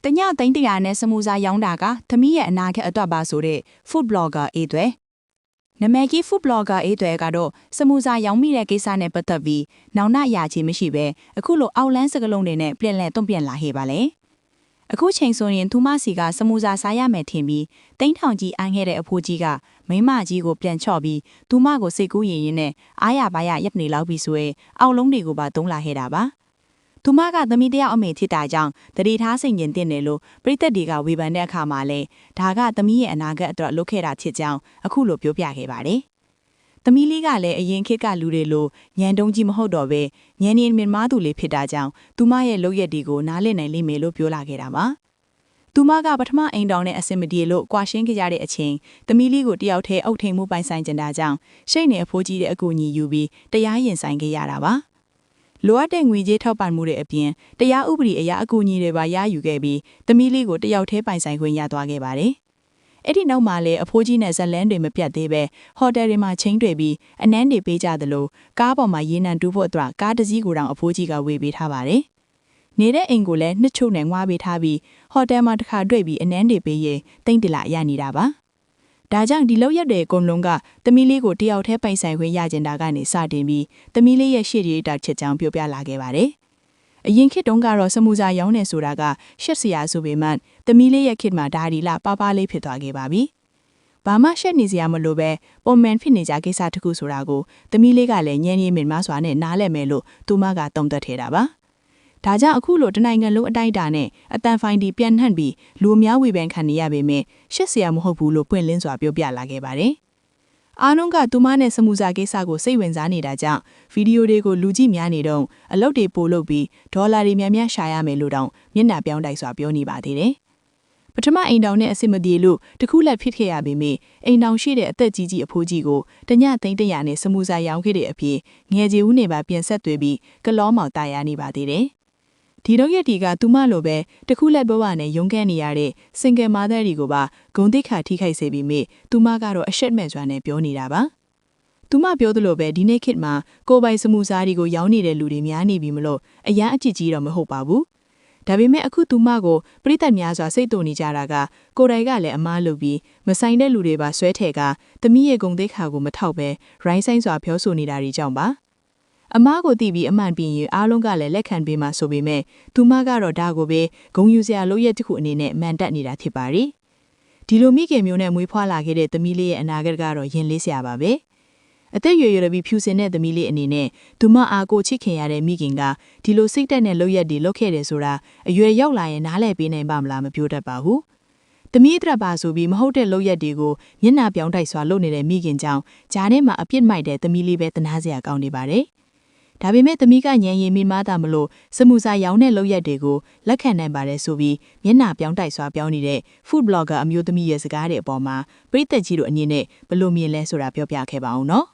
တညသိန်းတရာနဲ့စမူစာရောင်းတာကသမီးရဲ့အနာဂတ်အတွက်ပါဆိုတဲ့ food blogger အေးတွေနာမည်ကြီး food blogger အေးတွေကတော့စမူစာရောင်းမိတဲ့ကိစ္စနဲ့ပတ်သက်ပြီးနောင်နာရချေမရှိပဲအခုလိုအောက်လန်းစကလုံးတွေနဲ့ပြန်လဲတုံ့ပြန်လာဟေပါလေအခုချိန်ဆိုရင်သူမစီကစမူစာစားရမယ်ထင်ပြီးတိန်းထောင်ကြီးအန်းခဲ့တဲ့အဖိုးကြီးကမိမကြီးကိုပြန်ချော့ပြီးသူမကိုစိတ်ကူးရင်ရင်နဲ့အားရပါရရပ်နေလောက်ပြီးဆိုရင်အောက်လုံးတွေကိုပါတုံးလာခဲ့တာပါသူမကသမီးတယောက်အမေဖြစ်တာကြောင့်တတိထားစိတ်ညင်တင်တယ်လို့ပြိသက်တွေကဝေဖန်တဲ့အခါမှာလဲဒါကသမီးရဲ့အနာဂတ်အတွက်လုပ်ခဲ့တာဖြစ်ကြောင်းအခုလိုပြောပြခဲ့ပါတယ်။သမီးလေးကလည်းအရင်ခေတ်ကလူတွေလိုညံတုံးကြီးမဟုတ်တော့ပဲညံနေမြင်မားသူလေးဖြစ်တာကြောင့်သူမရဲ့လုပ်ရက်တွေကိုနားလည်နိုင်လိမ့်မယ်လို့ပြောလာခဲ့တာပါ။သူမကပထမအိမ်တောင်နဲ့အစင်မပြေလို့ကွာရှင်းခဲ့ကြတဲ့အချိန်သမီးလေးကိုတယောက်တည်းအုပ်ထိန်မှုပိုင်ဆိုင်ကြတာကြောင့်ရှိတ်နေအဖိုးကြီးတဲ့အကူအညီယူပြီးတရားရင်ဆိုင်ခဲ့ရတာပါ။လိုအပ်တဲ့ငွေကြေးထောက်ပံ့မှုတွေအပြင်တရားဥပဒေအရာအကူအညီတွေပါရယူခဲ့ပြီးသမီးလေးကိုတယောက်တည်းပိုင်ဆိုင်ခွင့်ရသွားခဲ့ပါတယ်။အဲ့ဒီနောက်မှာလည်းအဖိုးကြီးနဲ့ဇက်လန်းတွေမပြတ်သေးပဲဟိုတယ်တွေမှာချင်းတွေ့ပြီးအနမ်းတွေပေးကြသလိုကားပေါ်မှာရေနံတူးဖို့အတွက်ကားတစ်စီးကိုတောင်အဖိုးကြီးကဝေပေးထားပါတယ်။နေတဲ့အိမ်ကိုလည်းနှစ်ချုပ်နဲ့ငွားပေးထားပြီးဟိုတယ်မှာတစ်ခါတွေ့ပြီးအနမ်းတွေပေးရင်တိန့်တလရနေတာပါ။ဒါကြောင့်ဒီလောက်ရက်တွေအကုန်လုံးကသမီးလေးကိုတယောက်တည်းပိုင်ဆိုင်ခွင့်ရကျင်တာကနေစတင်ပြီးသမီးလေးရဲ့ရှေ့ရေးတာချက်ကြောင်းပြောပြလာခဲ့ပါတယ်။အရင်ခေတ်တုန်းကတော့စမူစာရောင်းနေဆိုတာကရှက်စရာဆိုပေမဲ့သမီးလေးရဲ့ခေတ်မှာဒါဒီလာပါပါလေးဖြစ်သွားခဲ့ပါပြီ။ဘာမှရှက်နေစရာမလိုပဲပုံမှန်ဖြစ်နေကြကိစ္စတစ်ခုဆိုတာကိုသမီးလေးကလည်းညံ့ညင်းမြင်မစွာနဲ့နားလည်မယ်လို့သူမကတုံ့တက်ထဲတာပါ။ဒါကြောင့်အခုလိုတနိုင်ငံလုံးအတိုင်းအတာနဲ့အတန်ဖိုင်ဒီပြန်နှံ့ပြီးလူအများဝေဖန်ခံနေရပေမဲ့ရှက်စရာမဟုတ်ဘူးလို့ပွင့်လင်းစွာပြောပြလာခဲ့ပါတယ်။အားလုံးကသူမနဲ့စမူစာကိစ္စကိုစိတ်ဝင်စားနေတာကြောင့်ဗီဒီယိုတွေကိုလူကြည့်များနေတော့အလုပ်တွေပို့လုပ်ပြီးဒေါ်လာတွေများများရှာရမယ်လို့တောင်မျက်နှာပြောင်းတိုက်စွာပြောနေပါသေးတယ်။ပထမအိမ်တောင်နဲ့အစ်မပြေလို့တခုလက်ဖြစ်ခဲ့ရပေမဲ့အိမ်တောင်ရှိတဲ့အသက်ကြီးကြီးအဖိုးကြီးကိုတညသိန်းတရာနဲ့စမူစာရောင်းခဲ့တဲ့အဖြစ်ငယ်ကြီးဦးနေပါပြန်ဆက်သွေးပြီးကလောမောင်တာယာနေပါသေးတယ်။ဒီတော့ရက်ဒီကသူမလိုပဲတခုလက်ဘဝနဲ့ရုန်းကန်နေရတဲ့စင်ကယ်မာသားတွေကိုပါဂုံတိခါထိခိုက်စေပြီးမြသူမကတော့အရှက်မဲ့စွာနဲ့ပြောနေတာပါသူမပြောသလိုပဲဒီနေ့ခေတ်မှာကိုပိုင်စမူစာတွေကိုရောင်းနေတဲ့လူတွေများနေပြီမလို့အရန်အကြည့်ကြီးတော့မဟုတ်ပါဘူးဒါပေမဲ့အခုသူမကိုပြိတ္တများစွာစိတ်တူနေကြတာကကိုယ်တိုင်ကလည်းအမားလုပ်ပြီးမဆိုင်တဲ့လူတွေပါဆွဲထဲကသမီးရဲ့ဂုံတိခါကိုမထောက်ပဲရိုင်းဆိုင်စွာပြောဆိုနေတာတွေကြောင့်ပါအမားကိုတီးပြီးအမှန်ပြင်းရင်အားလုံးကလည်းလက်ခံပေးမှဆိုပေမဲ့သူမကတော့ဒါကိုပဲဂုံယူစရာလုပ်ရက်တစ်ခုအနေနဲ့မှန်တက်နေတာဖြစ်ပါရီဒီလိုမိခင်မျိုးနဲ့မွေးဖွားလာခဲ့တဲ့သမီးလေးရဲ့အနာဂတ်ကတော့ရင်လေးစရာပါပဲအသက်ရွယ်ရွယ်ပြီးဖြူစင်တဲ့သမီးလေးအနေနဲ့သူမအားကိုချစ်ခင်ရတဲ့မိခင်ကဒီလိုစိတ်တက်တဲ့လုပ်ရက်တွေလုပ်ခဲ့တယ်ဆိုတာအရွယ်ရောက်လာရင်နားလည်ပေးနိုင်ပါမလားမပြောတတ်ပါဘူးသမီးအတွက်ပါဆိုပြီးမဟုတ်တဲ့လုပ်ရက်တွေကိုမျက်နှာပြောင်းတိုက်စွာလုပ်နေတဲ့မိခင်ကြောင့်ဂျားထဲမှာအပြစ်မိုက်တဲ့သမီးလေးပဲတနာစရာကောင်းနေပါတယ်ဒါပေမဲ့သမီးကညံရင်မိမားတာမလို့စမူစာရောင်းတဲ့လုပ်ရက်တွေကိုလက်ခံနိုင်ပါတယ်ဆိုပြီးမျက်နှာပြောင်းတိုက်စွာပြောင်းနေတဲ့ food blogger အမျိုးသမီးရဲ့စကားတွေအပေါ်မှာပြည်သက်ကြီးတို့အမြင်နဲ့ဘယ်လိုမြင်လဲဆိုတာပြောပြခဲ့ပါအောင်နော်